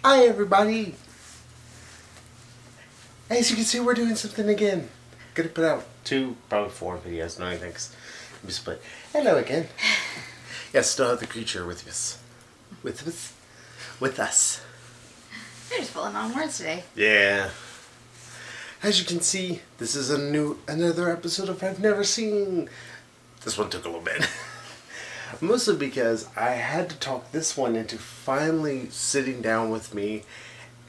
Hi everybody! As you can see, we're doing something again. Gonna put out 2, probably 4 videos, knowing things can be split. Hello again. Yes, still have the creature with us. With us. You're just pulling on words today. Yeah. As you can see, this is another episode of I've Never Seen. This one took a little bit. Mostly because I had to talk this one into finally sitting down with me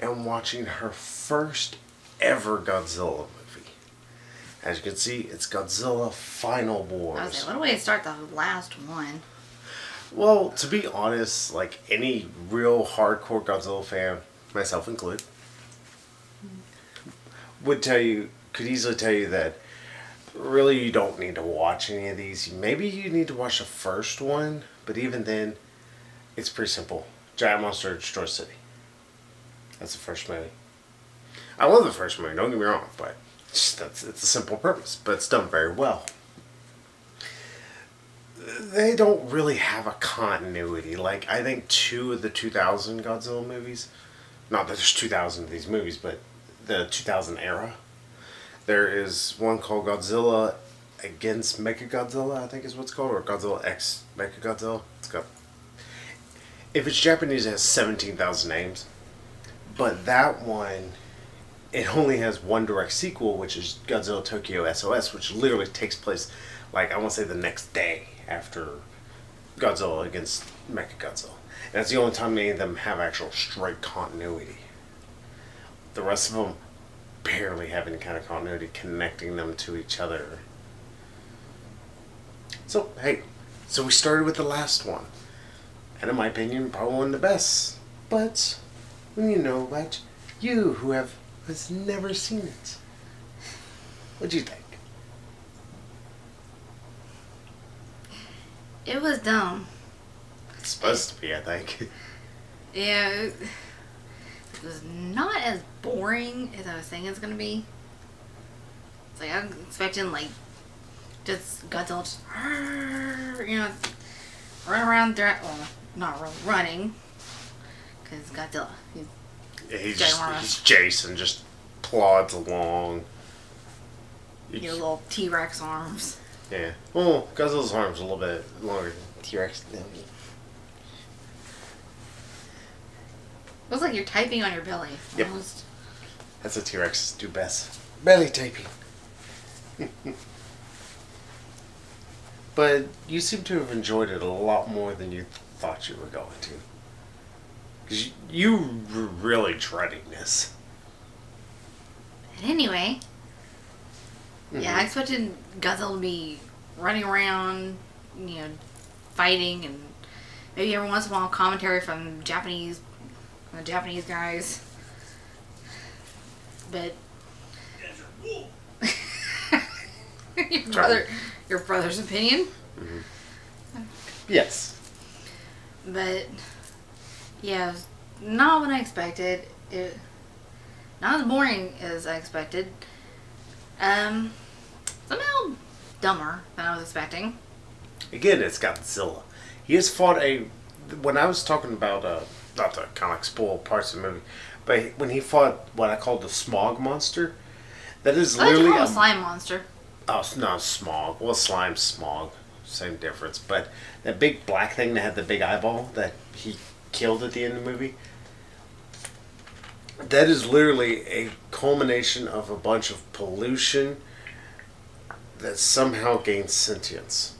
and watching her first ever Godzilla movie. As you can see, it's Godzilla Final Wars. I was like, what a way to start the last one. Well, to be honest, like any real hardcore Godzilla fan, myself included, could easily tell you that really you don't need to watch any of these. Maybe you need to watch the first one, but even then, it's pretty simple. Giant monster destroys city. That's the first movie. I love the first movie, don't get me wrong, but it's a simple purpose, but it's done very well. They don't really have a continuity. Like, I think 2 of the 2000 Godzilla movies, not that there's 2000 of these movies, but the 2000 era, there is one called Godzilla Against Mechagodzilla, I think is what it's called, or Godzilla X Mechagodzilla. If it's Japanese, it has 17,000 names. But that one, it only has one direct sequel, which is Godzilla Tokyo SOS, which literally takes place, like, I want to say the next day after Godzilla Against Mechagodzilla. And that's the only time any of them have actual straight continuity. The rest of them barely have any kind of continuity connecting them to each other. So, hey, we started with the last one. And in my opinion, probably one of the best. But, when you know about you who has never seen it, what do you think? It was dumb. It's supposed to be, I think. Yeah, it was not as boring as I was thinking it's gonna be. It's like I'm expecting just Godzilla just run around there. Well, not really running, because Godzilla. He's Jason, just plods along. Your little T-Rex arms. Yeah. Well, Godzilla's arms are a little bit longer than T-Rex. Looks like you're typing on your belly. Yep. Almost. That's what T-Rexes do best. Belly typing. But you seem to have enjoyed it a lot more than you thought you were going to. Because you were really dreading this. But anyway, yeah, I expected Godzilla to be running around, fighting, and maybe every once in a while commentary from the Japanese guys. But your brother's opinion. Mm-hmm. Yes. But yeah, it was not what I expected. Not as boring as I expected. Somehow dumber than I was expecting. Again, it's Godzilla. He has fought when I was talking about, not to kind of like spoil parts of the movie, but when he fought what I call the smog monster, that is literally a slime monster. Oh, no, smog. Well, slime, smog, same difference. But that big black thing that had the big eyeball that he killed at the end of the movie, that is literally a culmination of a bunch of pollution that somehow gains sentience.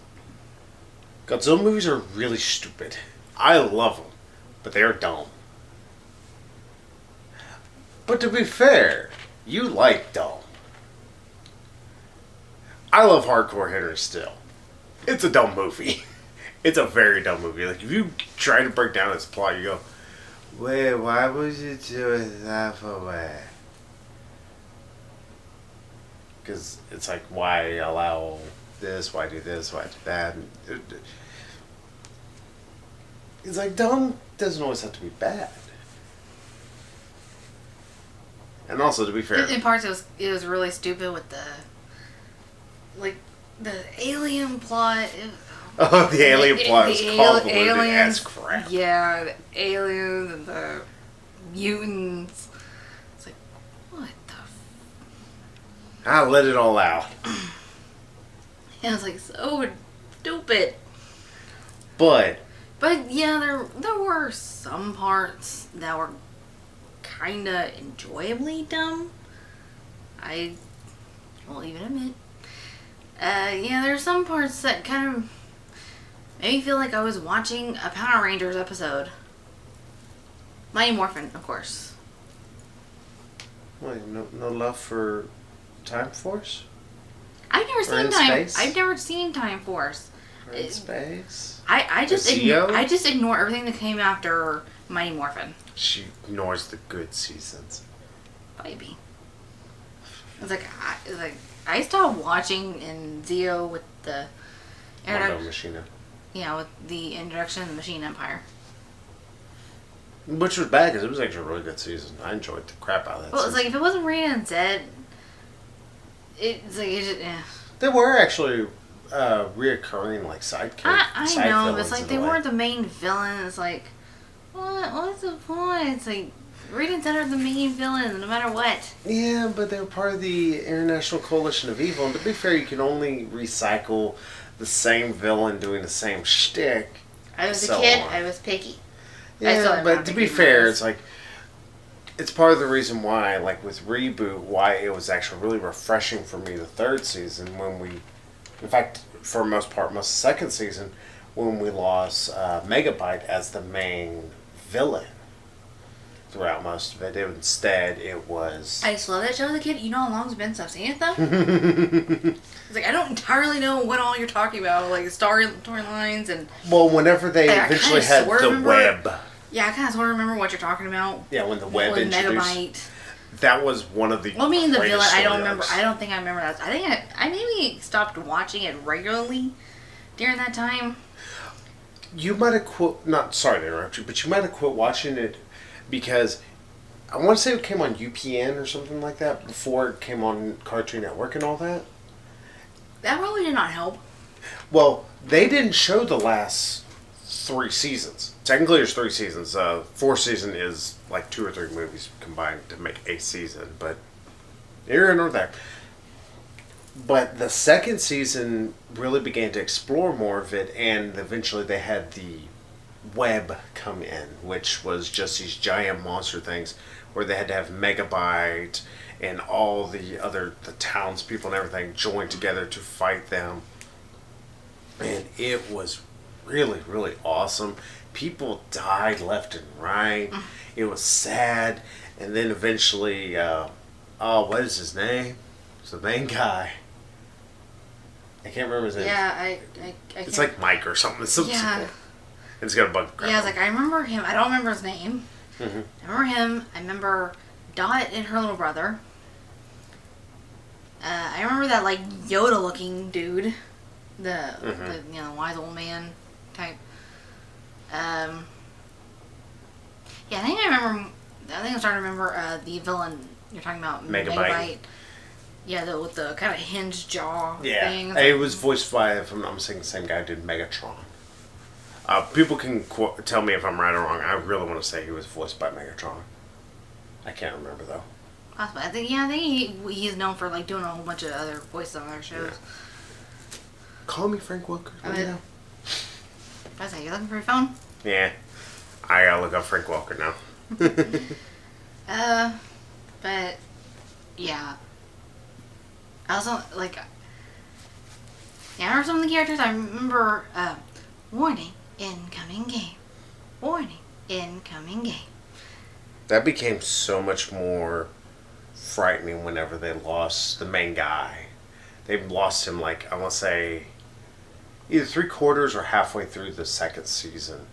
Godzilla movies are really stupid. I love them, but they are dumb. But to be fair, you like dumb. I love hardcore hitters still. It's a dumb movie. It's a very dumb movie. Like, if you try to break down its plot, you go, wait, why would you do it that way? Because it's like, why allow this, why do this, why do that? It's like, dumb doesn't always have to be bad. And also, to be fair, In parts, it was really stupid with the alien plot. Oh, the alien plot is convoluted as crap. Yeah, the aliens and the mutants. It's like, what the I let it all out. Yeah, it's like so stupid. But yeah, there were some parts that were kind of enjoyably dumb. I will even admit. Yeah, there's some parts that kind of made me feel like I was watching a Power Rangers episode. Mighty Morphin, of course. wait, no love for Time Force? I've never Or seen in Time. space? I've never seen Time Force. Or in space? I just Zeo? I just ignore everything that came after Mighty Morphin. She ignores the good seasons. Baby. It's like I stopped watching in Zeo with the Mondo Machina. yeah, with the introduction of the Machine Empire. Which was bad because it was actually a really good season. I enjoyed the crap out of that Well, it's season. like if it wasn't Rita and Zed, it's like it just, There were actually reoccurring like side I side know, but villains it's like in they a way. weren't the main villain. It's like, what's the point? It's like Rita and Zed are the main villain, no matter what. Yeah, but they were part of the International Coalition of Evil, and to be fair, you can only recycle the same villain doing the same shtick. I was So a kid. on. I was picky. I still Yeah, am but not to picky be fair, about it's like it's part of the reason why, like with Reboot, why it was actually really refreshing for me the third season when we, in fact, for most part, most of the second season, when we lost Megabyte as the main villain throughout most of it. Instead, it was. I just love that show as a kid. You know how long it's been since I've seen it though? It's like I don't entirely know what all you're talking about, like storylines and Well, whenever they I eventually kinda had sort of the remember web. yeah, I kind of sort of remember what you're talking about. Yeah, when the web With introduced. Megabyte. That was one of the. Well, I mean the greatest villain. I don't story remember. arcs. I don't think I remember that. I think I maybe stopped watching it regularly during that time. You might have quit. Not sorry to interrupt you, but you might have quit watching it because I want to say it came on UPN or something like that before it came on Cartoon Network and all that. That really did not help. Well, they didn't show the last 3 seasons. Technically, there's 3 seasons. Fourth season is like 2 or 3 movies combined to make a season, but here nor there. But the second season really began to explore more of it, and eventually they had the web come in, which was just these giant monster things where they had to have Megabyte and all the townspeople and everything join together to fight them. And it was really, really awesome. People died left and right. It was sad. And then eventually, what is his name? It's the main guy. I can't remember his name. Yeah, I It's like Mike or something. It's something Yeah. simple. And it's got a bug. Yeah, I was like, I remember him. I don't remember his name. Mm-hmm. I remember him. I remember Dot and her little brother. I remember that like Yoda-looking dude, the wise old man type. Yeah, I think I remember. I think I'm starting to remember the villain you're talking about, Megabyte. Yeah, with the kind of hinged jaw Yeah, thing. it was voiced by, if I'm not mistaken, the same guy who did Megatron. People can tell me if I'm right or wrong. I really want to say he was voiced by Megatron. I can't remember though. Possibly. I think he's known for like doing a whole bunch of other voices on other shows. Yeah. Call me Frank Welker. Let me know. I was like, you looking for your phone? Yeah, I gotta look up Frank Welker now. But yeah. I also like. Yeah, I remember some of the characters. I remember, warning, incoming game. Warning, incoming game. That became so much more frightening whenever they lost the main guy. They lost him like, I want to say, either 3/4 or halfway through the second season.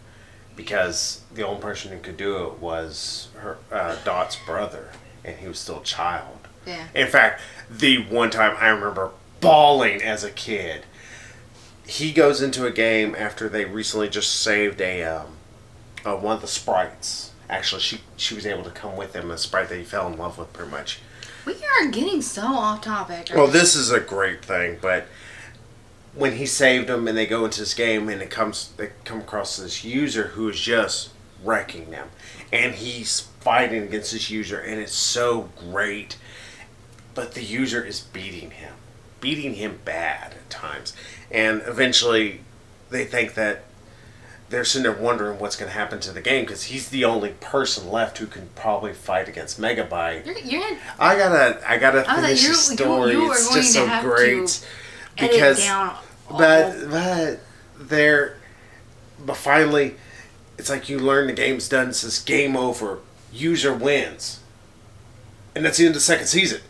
Because the only person who could do it was her Dot's brother. And he was still a child. Yeah. In fact, the one time I remember bawling as a kid. He goes into a game after they recently just saved one of the sprites. Actually, she was able to come with him, a sprite that he fell in love with pretty much. We are getting so off topic. Well, this is a great thing, but when he saved him and they go into this game and they come across this user who is just wrecking them. and he's fighting against this user, and it's so great. But the user is beating him bad at times, and eventually they think that they're sitting there wondering what's going to happen to the game because he's the only person left who can probably fight against Megabyte. I gotta finish the story. It's just so great because, but finally, it's like you learn the game's done. It says game over. User wins, and that's the end of the second season.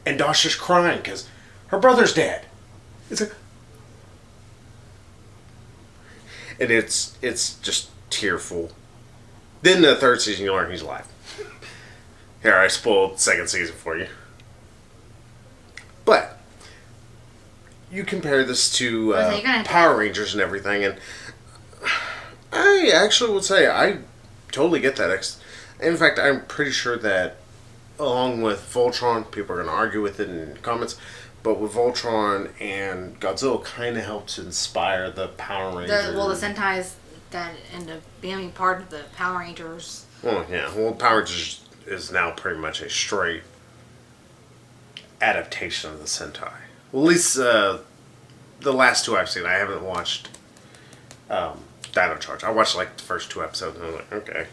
And Dasha's crying because her brother's dead. It's like. And it's just tearful. Then the third season, you learn he's alive. Here, I spoiled the second season for you. But you compare this to Power Rangers and everything, and I actually would say I totally get that. In fact, I'm pretty sure that along with Voltron, people are going to argue with it in comments, but with Voltron and Godzilla kind of helped to inspire the Power Rangers. The Sentais that end up being part of the Power Rangers. Well, yeah. Well, Power Rangers is now pretty much a straight adaptation of the Sentai. Well, at least the last two I've seen. I haven't watched Dino Charge. I watched like the first two episodes and I was like, okay.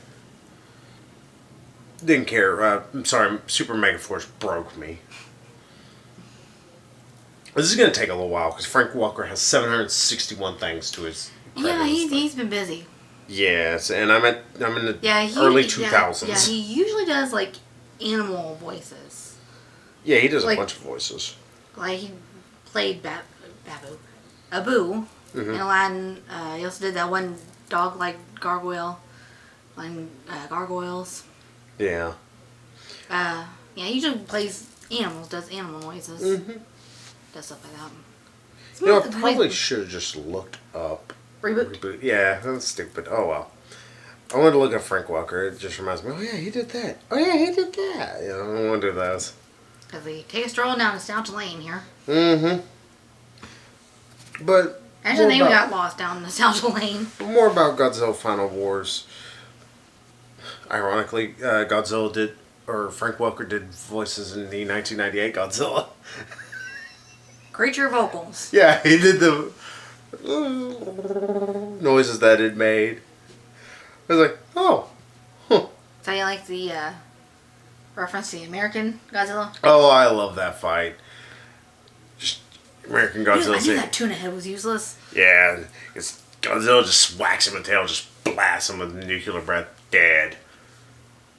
Didn't care. I'm sorry, Super Mega Force broke me. This is going to take a little while because Frank Walker has 761 things to his credit. Yeah, he's been busy. Yes, and I'm in the early 2000s. Yeah, he usually does like animal voices. Yeah, he does a bunch of voices. Like he played Abu in Aladdin. He also did that one dog-like gargoyle, gargoyles. Yeah. Yeah, he usually plays animals, does animal noises. Mm-hmm. Does stuff like that. You know, I probably should have just looked up. Reboot? Yeah, that's stupid. Oh, well. I wanted to look up Frank Walker. It just reminds me, oh, yeah, he did that. Oh, yeah, he did that. You know, I don't want to do those. Because we take a stroll down Nostalgia Lane here. Mm-hmm. But... Actually, I think we got lost down Nostalgia Lane. More about Godzilla Final Wars. Ironically, Godzilla did... Or Frank Welker did voices in the 1998 Godzilla. Creature vocals. Yeah, he did the noises that it made. I was like, oh. Huh. So you like the reference to the American Godzilla? Oh, I love that fight. Just American Godzilla. I knew that tuna head was useless. Yeah, it's Godzilla just whacks him in the tail, just blasts him with nuclear breath, dead.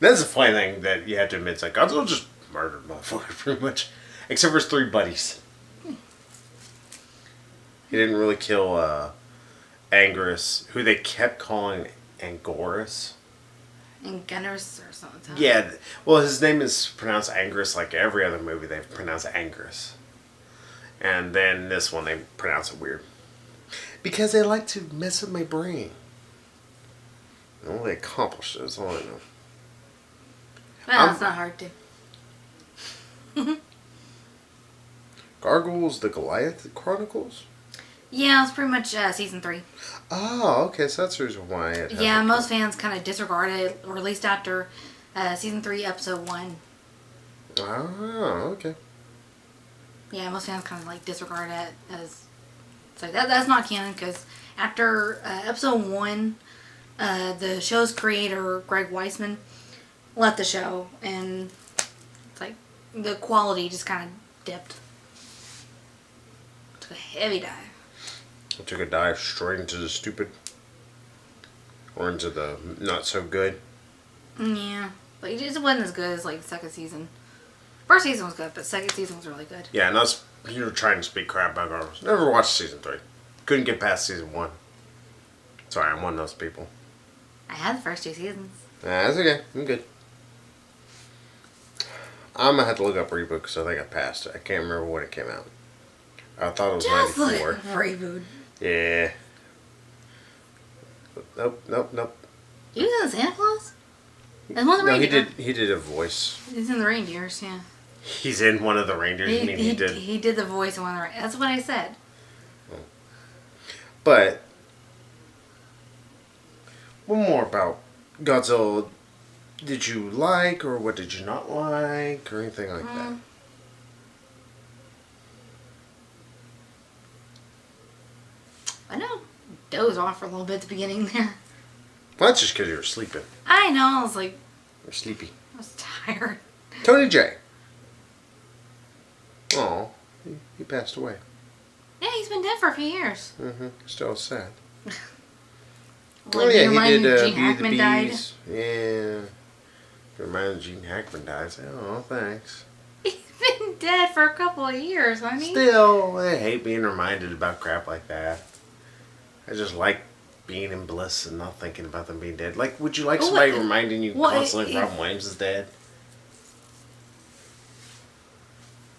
That's the funny thing that you have to admit. It's like Godzilla just murdered motherfucker pretty much. Except for his three buddies. He didn't really kill Anguirus, who they kept calling Angoris. Anguirus or something. Yeah, well, his name is pronounced Anguirus like every other movie. They've pronounced Anguirus. And then this one, they pronounce it weird. Because they like to mess with my brain. Well, they accomplished it, that's all I know. Well, it's not hard to. Gargoyles, the Goliath Chronicles? Yeah, it's pretty much season 3. Oh, okay, so that's the reason why it Yeah, most fans kind of disregarded it, released after season 3, episode 1. Oh, okay. Yeah, most fans kind of like disregard it as... It's like, that's not canon, because after episode 1, the show's creator, Greg Weisman, left the show, and it's like the quality just kind of dipped. Took a heavy dive. I took a dive straight into the stupid, or into the not so good. Yeah, but it just wasn't as good as like the second season. First season was good, but second season was really good. Yeah, and us, you were trying to speak crap about Gargoyles. Never watched season 3. Couldn't get past season 1. Sorry, I'm one of those people. I had the first 2 seasons. That's okay. I'm good. I'm gonna have to look up Reboot because I think I passed it. I can't remember when it came out. I thought it was Just 94. like Reboot. Yeah. Nope. He was in Santa Claus? As one of the reindeer. He did a voice. He's in the reindeers, yeah. He's in one of the reindeers. He did the voice in one of the reindeers. That's what I said. But one more about Godzilla did you like, or what did you not like, or anything like that? I know. Doze off for a little bit at the beginning there. Well, that's just because you were sleeping. I know. I was like, You're sleepy. I was tired. Tony J. Oh, he passed away. Yeah, he's been dead for a few years. Still sad. Well, he did Gene Be the Hackman died. Bees. Yeah. Reminded Gene Hackman died. Oh, thanks. He's been dead for a couple of years, honey. Still, I hate being reminded about crap like that. I just like being in bliss and not thinking about them being dead. Like, would you like somebody reminding you constantly Robin Williams is dead?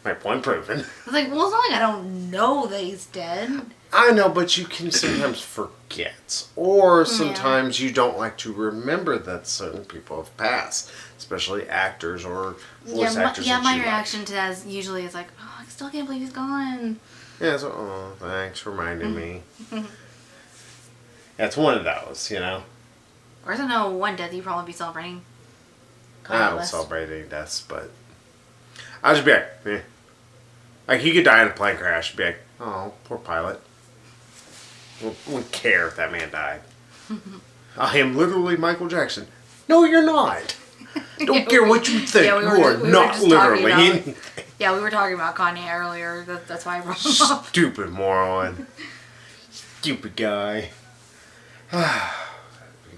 My point proven. I was like, well, it's not like I don't know that he's dead. I know, but you can sometimes forget. Or sometimes you don't like to remember that certain people have passed. Especially actors or voice actors. My reaction to that is usually it's like, oh, I still can't believe he's gone. Yeah, so, oh, thanks for reminding me. Yeah, it's one of those, you know. Of course, I know one death you'd probably be celebrating. I don't celebrate any deaths, but I'll just be like, eh. Like, he could die in a plane crash. Be like, oh, poor pilot. Wouldn't care if that man died. I am literally Michael Jackson. No, you're not. Don't care what you think. Yeah, you are not literally anything. Yeah, we were talking about Kanye earlier. That's why I brought him up. Stupid moron. Stupid guy.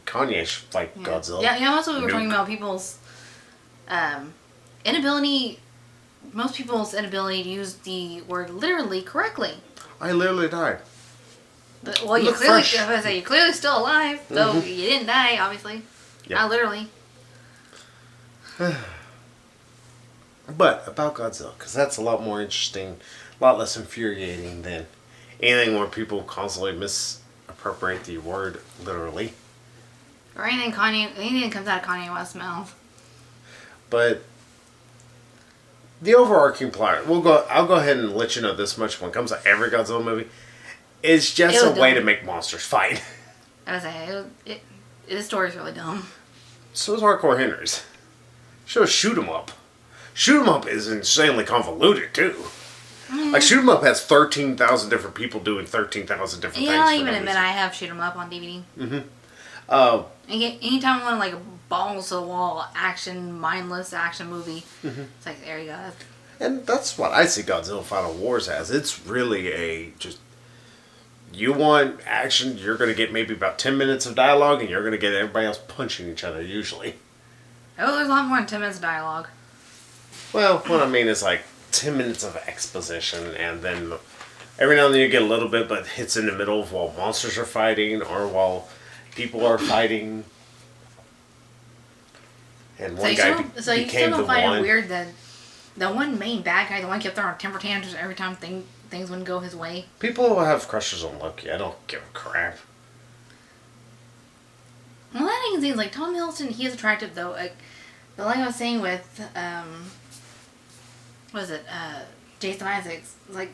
Kanye's like Godzilla. Yeah, that's what we were talking about. People's inability. Most people's inability to use the word literally correctly. I literally died. Well, you're clearly still alive, though you didn't die, obviously. Yep. Not literally. But about Godzilla, because that's a lot more interesting, a lot less infuriating than anything where people constantly misappropriate the word literally. Or anything that comes out of Kanye West's mouth. But the overarching plot, I'll go ahead and let you know this much when it comes to every Godzilla movie. It's just a way to make monsters fight. I was saying, this story's really dumb. So is Hardcore Henry's. Show Shoot 'em Up. Shoot 'em Up is insanely convoluted, too. Like, Shoot 'em Up has 13,000 different people doing 13,000 different things. Yeah, I'll even admit I have Shoot 'em Up on DVD. Anytime I want like a balls to the wall mindless action movie, it's like, there you go. And that's what I see Godzilla Final Wars as. It's really you want action, you're going to get maybe about 10 minutes of dialogue, and you're going to get everybody else punching each other, usually. Oh, there's a lot more than 10 minutes of dialogue. Well, what I mean is like 10 minutes of exposition, and then every now and then you get a little bit, but it's in the middle of while monsters are fighting, or while people are fighting. And one guy became the one. So you still don't find it weird that the one main bad guy, the one kept throwing temper tantrums every time things wouldn't go his way? People have crushes on Loki. I don't give a crap. Well, that even seems like Tom Hiddleston, he is attractive though. Like I was saying with, Jason Isaacs. Like,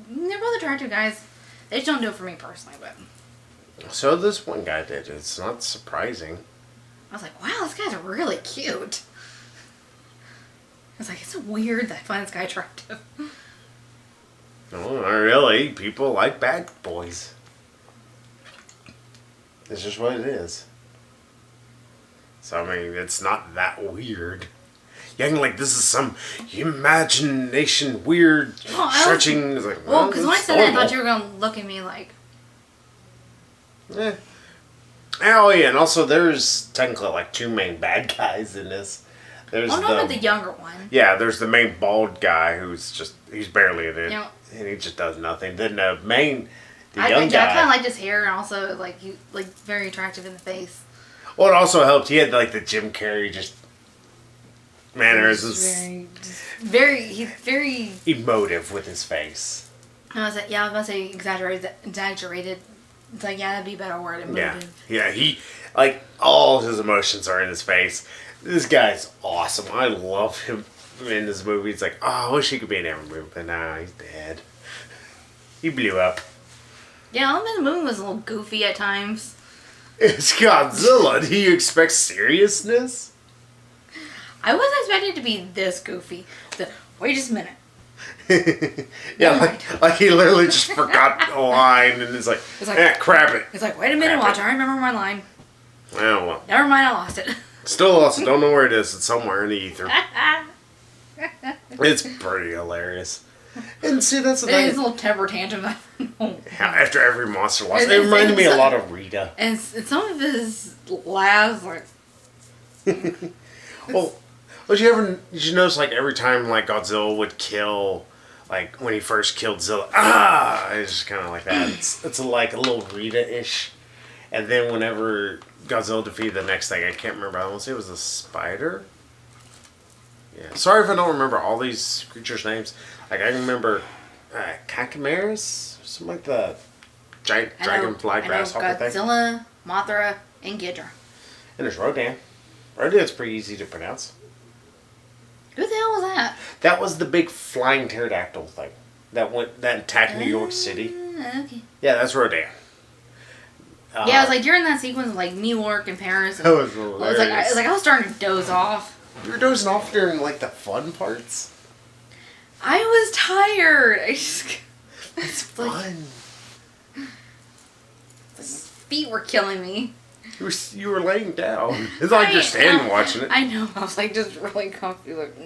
they're both attractive guys. They just don't do it for me personally, but. So this one guy did. It's not surprising. I was like, wow, this guy's really cute. I was like, it's weird that I find this guy attractive. No, not really. People like bad boys. It's just what it is. So, I mean, it's not that weird. You acting like this is some imagination weird stretching. It's like, well, because when I said that, I thought you were going to look at me like... Eh. Oh, yeah, and also there's technically like two main bad guys in this. There's the younger one. Yeah, there's the main bald guy he's barely in it. And he just does nothing. Then the young guy. I kind of liked his hair, and also he very attractive in the face. Well, it also helped. He had like the Jim Carrey mannerisms. He's very emotive with his face. I was about to say exaggerated. It's like, that'd be a better word, emotive. Yeah, he, all his emotions are in his face. This guy's awesome. I love him in this movie. It's like, I wish he could be in every movie, but nah, he's dead. He blew up. Yeah, the movie was a little goofy at times. It's Godzilla. Do you expect seriousness? I wasn't expecting it to be this goofy. Wait just a minute. Yeah, like he literally just forgot a line and it's like, crap it. It's like, wait a minute, watch. I remember my line. Oh, well. Never mind, I lost it. Still lost it. Don't know where it is. It's somewhere in the ether. It's pretty hilarious. And see, that's the thing. His little temper tantrum. After every monster lost, it reminded me a lot of Rita. And some of his laughs, like. Well, did you notice, like, every time, like, Godzilla would kill, like, when he first killed Zilla, it's just kind of like that. It's like a little Rita-ish. And then whenever Godzilla defeated the next thing, I can't remember, I want to say it was a spider? Yeah. Sorry if I don't remember all these creatures' names. Like, I remember Kakameras, something like the giant dragonfly grasshopper thing. Godzilla, Mothra, and Ghidorah. And there's Rodan. Rodan's pretty easy to pronounce. Who the hell was that? That was the big flying pterodactyl thing that attacked New York City. Okay. Yeah, that's Rodan. Yeah, it was like during that sequence of like New York and Paris. And that was hilarious. It was like I was starting to doze off. You were dozing off during like the fun parts. I was tired. It's fun. My feet were killing me. You were laying down. It's not like you're standing watching it. I know. I was like just really comfy. Like,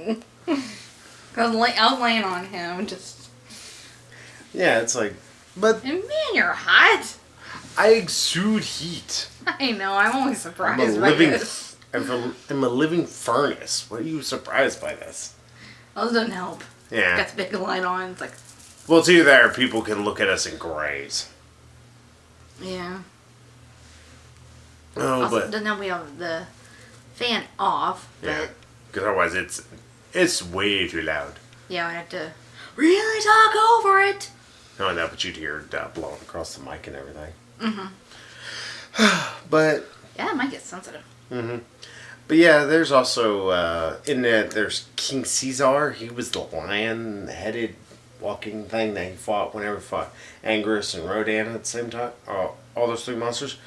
I was laying on him. Just. Yeah, it's like, but. And man, you're hot. I exude heat. I know. I'm always surprised I'm a living furnace. What are you surprised by this? Those don't help. Yeah. Got the big light on. It's like. Well, it's either that or people can look at us in grays. Yeah. Oh, also, but doesn't help we have the fan off. Yeah, because otherwise it's way too loud. Yeah, I have to really talk over it. No, that but you'd hear it blowing across the mic and everything. Mm-hmm. But yeah, it might get sensitive. Mm-hmm. But yeah, there's also in that there's King Caesar. He was the lion-headed walking thing that he fought whenever he fought Anguirus and Rodan at the same time. All those three monsters.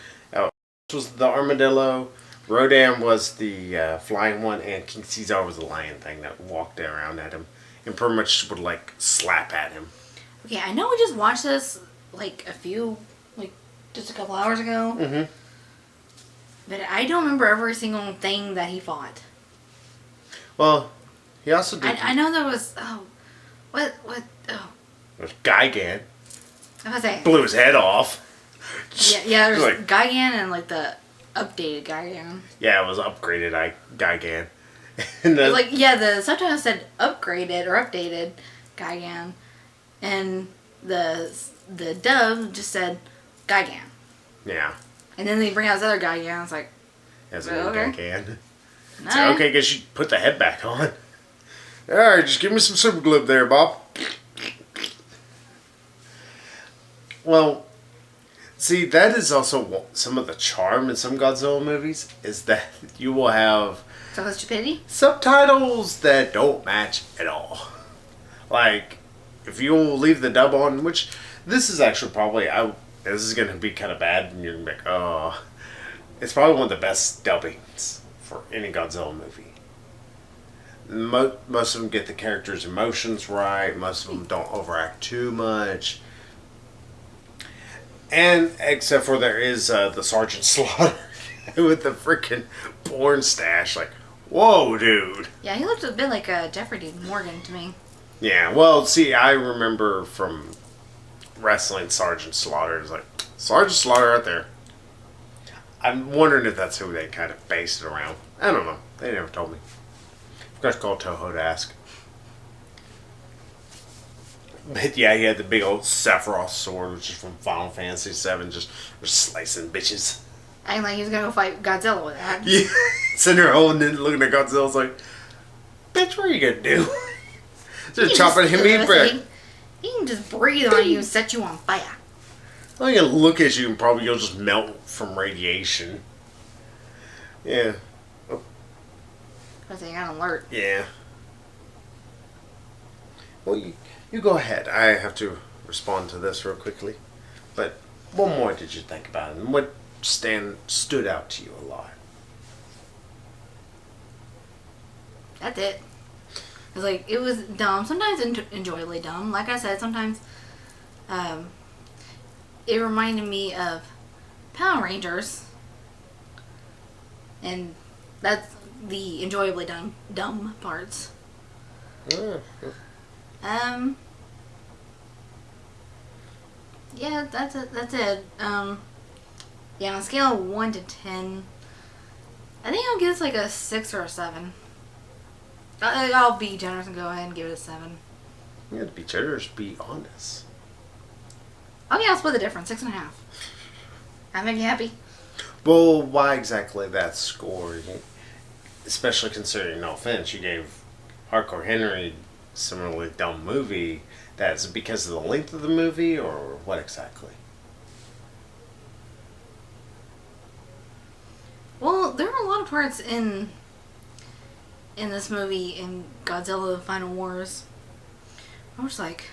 Was the armadillo, Rodan was the flying one, and King Caesar was the lion thing that walked around at him and pretty much would like slap at him. Okay, I know we just watched this just a couple hours ago. Mm-hmm. But I don't remember every single thing that he fought. Well, he also did. I know there was what There's Gigan. I was saying Blew his head off. Yeah. There's like, Gigan and like the updated Gigan. Yeah, it was upgraded Gigan. And the subtitle said upgraded or updated Gigan, and the dub just said Gigan. Yeah. And then they bring out this other Gigan. It's like, that's a new Gigan. Nice. So, okay, guess you put the head back on. All right, just give me some super glue there, Bob. Well. See, that is also some of the charm in some Godzilla movies, is that you will have stupidity? Subtitles that don't match at all. Like, if you leave the dub on, which this is actually probably, this is going to be kind of bad, and you're going to be like, oh, it's probably one of the best dubbings for any Godzilla movie. Most of them get the characters' emotions right, most of them don't overact too much. And except for there is the Sergeant Slaughter with the freaking porn stash. Like, whoa, dude. Yeah, he looked a bit like Jeffrey Dean Morgan to me. Yeah, well, see, I remember from wrestling Sergeant Slaughter. It's like, Sergeant Slaughter out there. I'm wondering if that's who they kind of based it around. I don't know. They never told me. Forgot to call Toho to ask. But yeah, he had the big old Sephiroth sword, which is from Final Fantasy VII, just slicing bitches. Acting like he was gonna go fight Godzilla with that. Yeah, sitting there holding it, looking at Godzilla, it's like, bitch, what are you gonna do? Just chopping him in break. He can just breathe on you and set you on fire. I'm gonna look at you and probably you'll just melt from radiation. Yeah. Oh. Because they got an alert. Yeah. Well, you go ahead. I have to respond to this real quickly. But what more did you think about it? And what stood out to you a lot? That's it. It's like, it was dumb. Sometimes enjoyably dumb. Like I said, sometimes it reminded me of Power Rangers. And that's the enjoyably dumb parts. Mm. Yeah, that's it. That's it. Yeah, on a scale of 1 to 10, I think I'll give this like a 6 or a 7. I'll be generous and go ahead and give it a 7. You have to be generous, be honest. Oh yeah, I'll split the difference. 6.5. That make you happy? Well, why exactly that score? Especially considering, no offense, you gave Hardcore Henry similarly dumb movie. That's because of the length of the movie, or what exactly? Well, there are a lot of parts in this movie, in Godzilla: The Final Wars. I was like,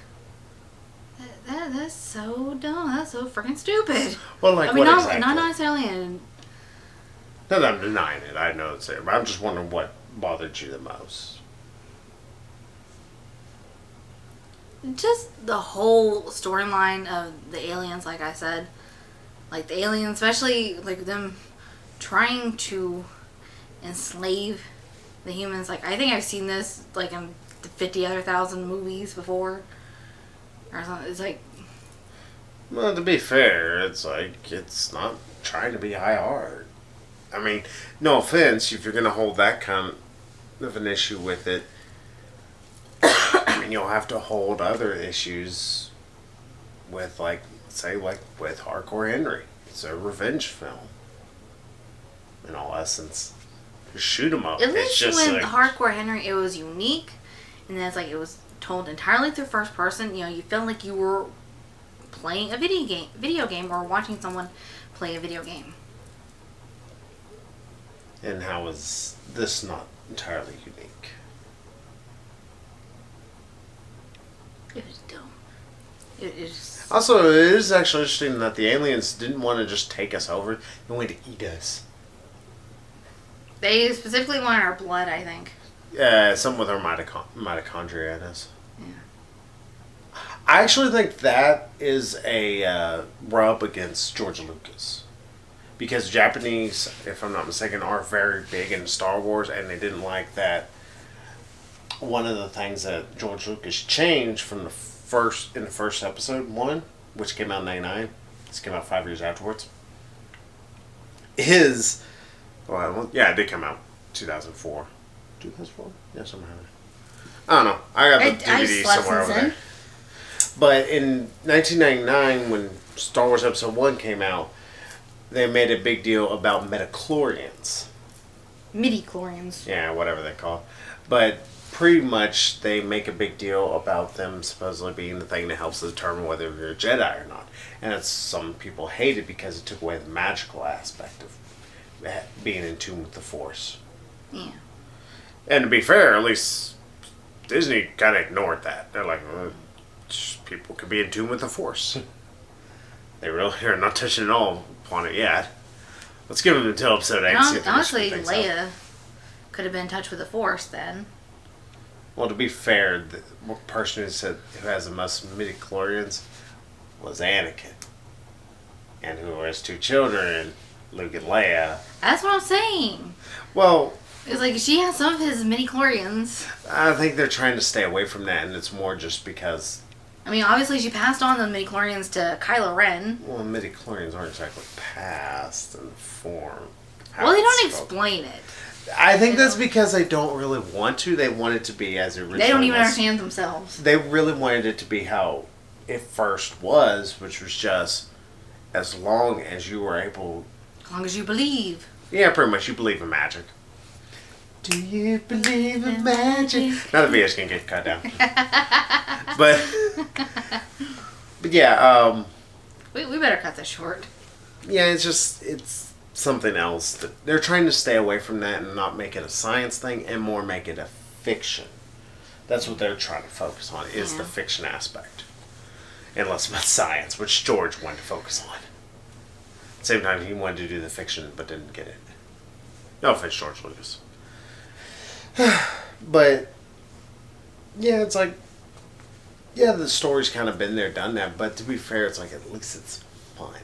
that's so dumb. That's so freaking stupid. Well, like I mean, what not exactly? not necessarily in. Not that I'm denying it. I know it's there, but I'm just wondering what bothered you the most. Just the whole storyline of the aliens, like I said. Like, the aliens, especially, like, them trying to enslave the humans. Like, I think I've seen this, like, in 50 other thousand movies before. Or something. It's like... Well, to be fair, it's like, it's not trying to be high art. I mean, no offense, if you're going to hold that kind of an issue with it, I mean, you'll have to hold other issues with, like, say, like, with Hardcore Henry. It's a revenge film. In all essence. Just shoot 'em up. At It's least just with like, Hardcore Henry, it was unique. And then it's like, it was told entirely through first person. You know, you felt like you were playing a video game or watching someone play a video game. and how is this not entirely unique? It was dumb. It is. Also, it is actually interesting that the aliens didn't want to just take us over. They wanted to eat us. They specifically wanted our blood, I think. Some with our mitochondria in us. Yeah. I actually think that is a rub against George Lucas. Because Japanese, if I'm not mistaken, are very big in Star Wars, and they didn't like that. One of the things that George Lucas changed from the first episode 1, which came out in '99, this came out 5 years afterwards, is, well, yeah, it did come out 2004. 2004? Yeah, somehow. I don't know. I got the DVD somewhere over there. But in 1999, when Star Wars Episode 1 came out, they made a big deal about midichlorians. Midi-chlorians. Yeah, whatever they call it. But pretty much they make a big deal about them supposedly being the thing that helps determine whether you're a Jedi or not. And it's, some people hate it because it took away the magical aspect of being in tune with the Force. Yeah. And to be fair, at least Disney kind of ignored that. They're like, well, people could be in tune with the Force. They really are not touching at all upon it yet. Let's give them until episode 8. Honestly, Leia could have been in touch with the Force then. Well, to be fair, the person who has the most midichlorians was Anakin. And who has 2 children, Luke and Leia. That's what I'm saying. Well, It's like, she has some of his midi-chlorians. I think they're trying to stay away from that, and it's more just because... I mean, obviously she passed on the midi-chlorians to Kylo Ren. Well, midichlorians aren't exactly passed in the form. Well, they don't explain it. I think that's because they don't really want to. They want it to be as it originally was. They don't even understand themselves. They really wanted it to be how it first was, which was just as long as you were able... As long as you believe. Yeah, pretty much. You believe in magic. Do you believe in magic? Now the video's gonna get cut down. but yeah, We better cut this short. yeah, it's something else. That they're trying to stay away from that and not make it a science thing and more make it a fiction. That's what they're trying to focus on, is the fiction aspect. And less about science, which George wanted to focus on. At the same time, he wanted to do the fiction, but didn't get it. No offense, George Lucas. But yeah, it's like, yeah, the story's kind of been there, done that. But to be fair, it's like at least it's fun.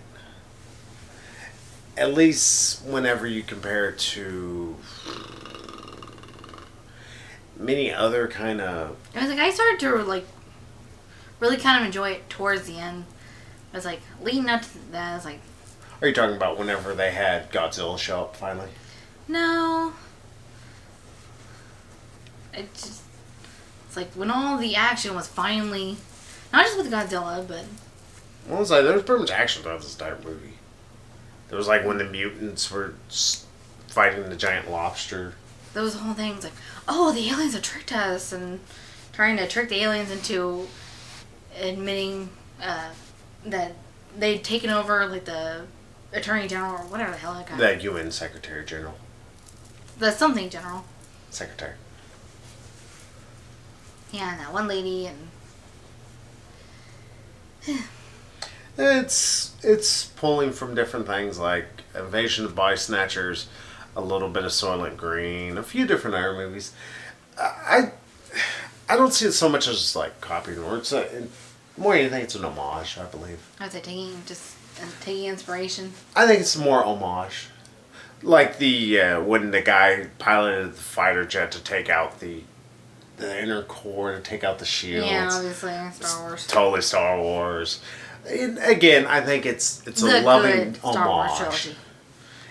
At least whenever you compare it to many other kind of. I was like, I started to like really kind of enjoy it towards the end. I was like, leading up to that, I was like, Are you talking about whenever they had Godzilla show up finally? no. It's like when all the action was finally, not just with Godzilla, but Well, it's like there was pretty much action throughout this entire movie. There was like when the mutants were fighting the giant lobster. those whole things like, oh, the aliens have tricked us, and trying to trick the aliens into admitting that they'd taken over like the Attorney General or whatever the hell that guy. The UN Secretary General. The something general. Secretary. Yeah, and that one lady and. It's pulling from different things like Invasion of Body Snatchers, a little bit of Soylent Green, a few different other movies. I don't see it so much as like copying or it's more than anything it's an homage, I believe. I was like taking inspiration. I think it's more homage, like the when the guy piloted the fighter jet to take out the inner core, to take out the shields. Yeah, obviously Star Wars. Totally Star Wars. And again, I think it's The a loving good Star Wars homage. trilogy.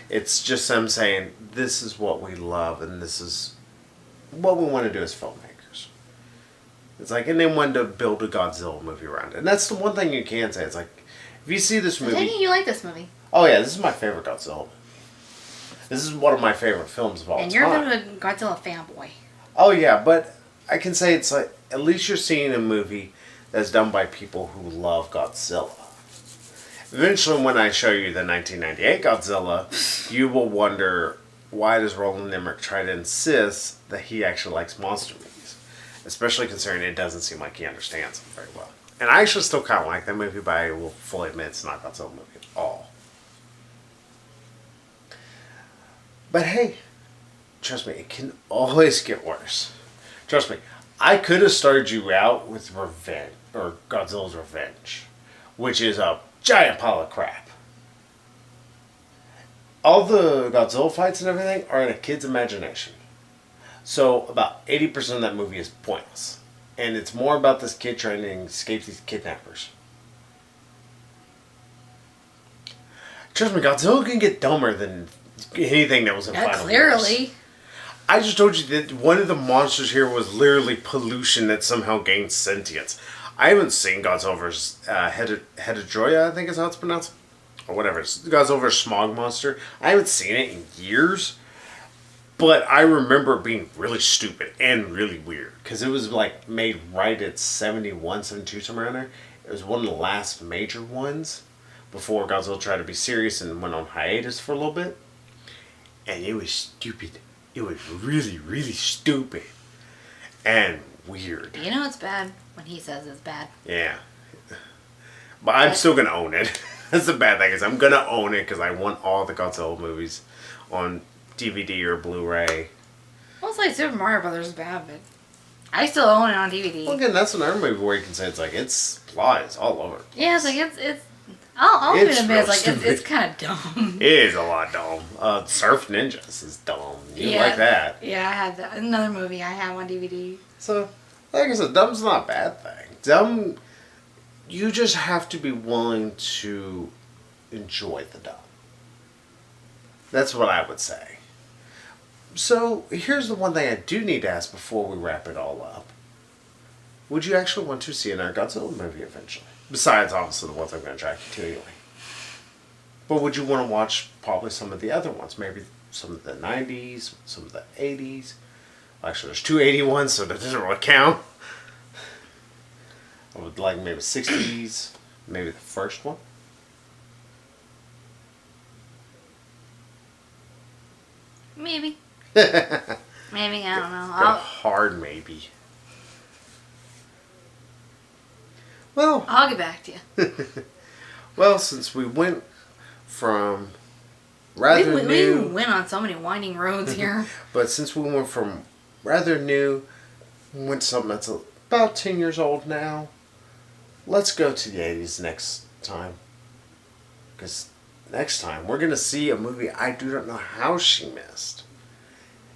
It's just them saying this is what we love and this is what we want to do as filmmakers. It's like, and they wanted to build a Godzilla movie around it. And that's the one thing you can say. It's like, if you see this I movie, think you like this movie, oh yeah, this is my favorite Godzilla. This is one of my favorite films of all time. and you're a bit of a Godzilla fanboy. Oh yeah, but I can say it's like at least you're seeing a movie that's done by people who love Godzilla. Eventually, when I show you the 1998 Godzilla, you will wonder why does Roland Emmerich try to insist that he actually likes monster movies, especially considering it doesn't seem like he understands them very well. And I actually still kind of like that movie, but I will fully admit it's not a Godzilla movie at all. But hey, trust me, it can always get worse. Trust me, I could have started you out with Revenge, or Godzilla's Revenge, which is a giant pile of crap. All the Godzilla fights and everything are in a kid's imagination. So about 80% of that movie is pointless. And it's more about this kid trying to escape these kidnappers. Trust me, Godzilla can get dumber than anything that was in Final Wars. Clearly. I just told you that one of the monsters here was literally pollution that somehow gained sentience. I haven't seen Godzilla vs. Hedorah, I think is how it's pronounced. Or whatever. It's Godzilla vs. Smog Monster. I haven't seen it in years. But I remember it being really stupid and really weird. Because it was like made right at 71, 72, somewhere around there. It was one of the last major ones. Before Godzilla tried to be serious and went on hiatus for a little bit. And it was stupid. It was really, really stupid. And weird. You know it's bad when he says it's bad. Yeah. But I'm still going to own it. That's the bad thing is I'm going to own it because I want all the Godzilla movies on DVD or Blu-ray. Well, it's like Super Mario Brothers is bad, but I still own it on DVD. Well, again, that's another movie where you can say it's like, it's plot is all over. Yeah, it's like, it's I'll It's admit it's like, stupid. it's kind of dumb. It is a lot dumb. Surf Ninjas is dumb. You Yeah. like that. Yeah, I had that. Another movie I have on DVD. So, like I said, dumb's not a bad thing. Dumb, you just have to be willing to enjoy the dumb. That's what I would say. So, here's the one thing I do need to ask before we wrap it all up. Would you actually want to see another Godzilla movie eventually? Besides, obviously, the ones I'm going to try continually. But would you want to watch probably some of the other ones? Maybe some of the 90s, some of the 80s. Actually, there's two 80 ones, so that doesn't really count. I would like maybe 60s, maybe the first one. Maybe. Maybe, I don't know. A hard maybe. Well, I'll get back to you. well, since we went from We rather new, went on so many winding roads here. but since we went from rather new, went to something that's about 10 years old now. Let's go to the 80s next time. Because next time we're going to see a movie I do not know how she missed.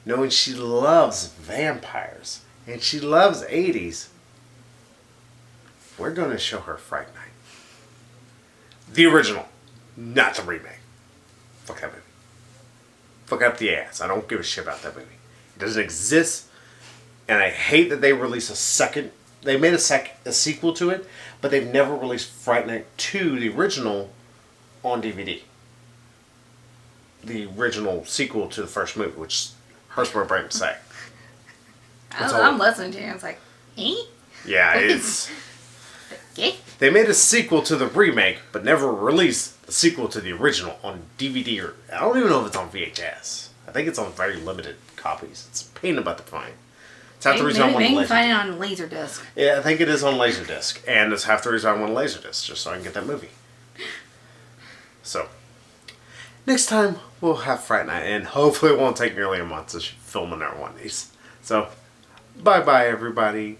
Knowing she loves vampires and she loves 80s, we're going to show her Fright Night. The original, not the remake. Fuck that movie. Fuck up the ass. I don't give a shit about that movie. It doesn't exist, and I hate that they released a second. They made a sequel to it, but they've never released Fright Night 2, the original, on DVD. The original sequel to the first movie, which hurts my brain to say. I'm listening to you. It's like, eh? Yeah, it's. Okay. They made a sequel to the remake, but never released the sequel to the original on DVD, or I don't even know if it's on VHS. I think it's on very limited copies. It's a pain in the butt to find. It's half the reason I want Maybe a you can find it Laserdisc. on Laserdisc. Yeah, I think it is on Laserdisc, and it's half the reason I want a Laserdisc, just so I can get that movie. So, next time we'll have Fright Night, and hopefully it won't take nearly a month to film another one of these. So, bye-bye, everybody.